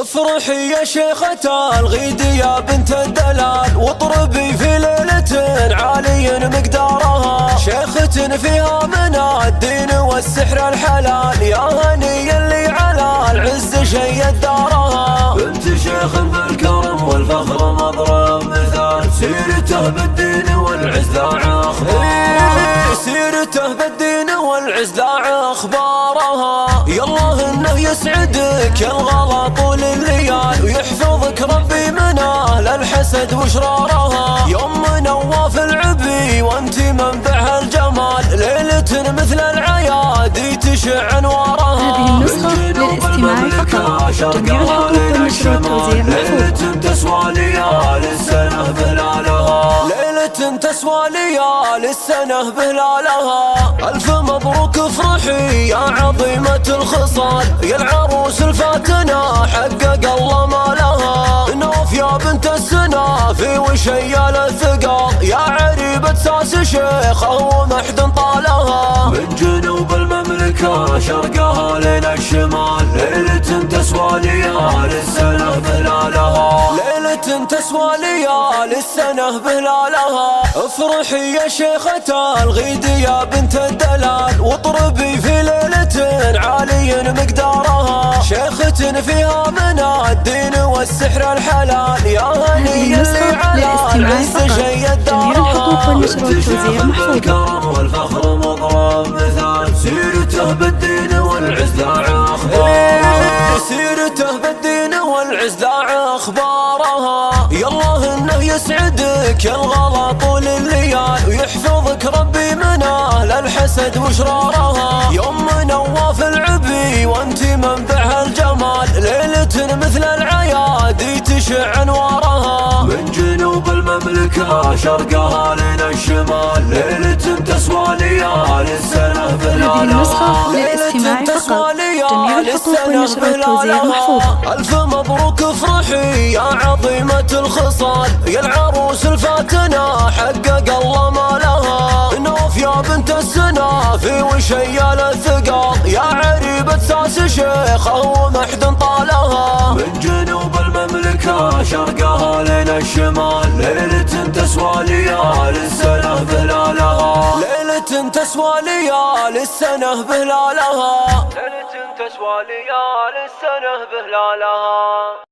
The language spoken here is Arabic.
افرحي يا شيخة الغيد يا بنت الدلال، واطربي في ليلة عالي مقدارها، شيخة فيها من الدين والسحر الحلال، يا هني اللي على العز شيد دارها. بنت شيخ بالكرم والفخر مضرب مثال، سيرته بالدين والعز ذاع اخبارها، سيرته بالدين والعز ذاع اخبارها. يالله انه يسعدك يا الغلا طول الليال، ويحفظك ربي من اهل الحسد وشرارها. يوم نواف العبي وانت منبع الجمال، ليلة مثل العيادي تشع انوارها. هذه النسخة للاستماع فقط، جميع الحقوق والنشر والتوزيع محفوظ. تسوى ليالي السنة بهلالها، ليلة تسوى ليالي السنة بهلالها. ألف مبروك افرحي يا عظيمة الخصال، يا العروس الفاتنة حقق الله ما لها. نوف يا بنت السنافي وشيال الثقال، يا عريبة ساس شيخة ومحد طالها. من جنوب المملكة شرقها لين الشمال، ليلة تسوى ليالي السنة بهلالها، ليلة تسوى ليالي السنة بهلالها. افرحي يا شيخة الغيد يا بنت الدلال، واطربي في ليلة عالي مقدارها، شيخة فيها من الدين والسحر الحلال، يا هني اللي على العز شيد دارها. محفوظة. والفخر مضرب مثال، سيرته بالدين والعز ذاع اخبارها، سيرته بالدين والعز ذاع اخبارها. يالله انه يسعدك يا الغلا طول الليال، ويحفظك ربي من اهل الحسد وشرارها. يوم نواف العبي وانت منبع الجمال، ليلة مثل العيادي تشع انوارها. من جنوب المملكة شرقها لين الشمال، ليلة تسوى ليالي السنة بهلالها. هذه النسخة للاستماع فقط، جميع الحقوق والنشر والتوزيع محفوظ. ألف مبروك افرحي يا عظيمة الخصال، يا العروس الفاتنة حقق الله ما لها. نوف يا بنت السنافي وشيال الثقال، يا عريبة ساس شيخة ومحد طالها. من جنوب المملكة شرقها لين الشمال، ليلة تسوى ليالي السنة بهلالها، ليلة تسوى ليالي السنة بهلالها، ليلة تسوى ليالي السنة بهلالها.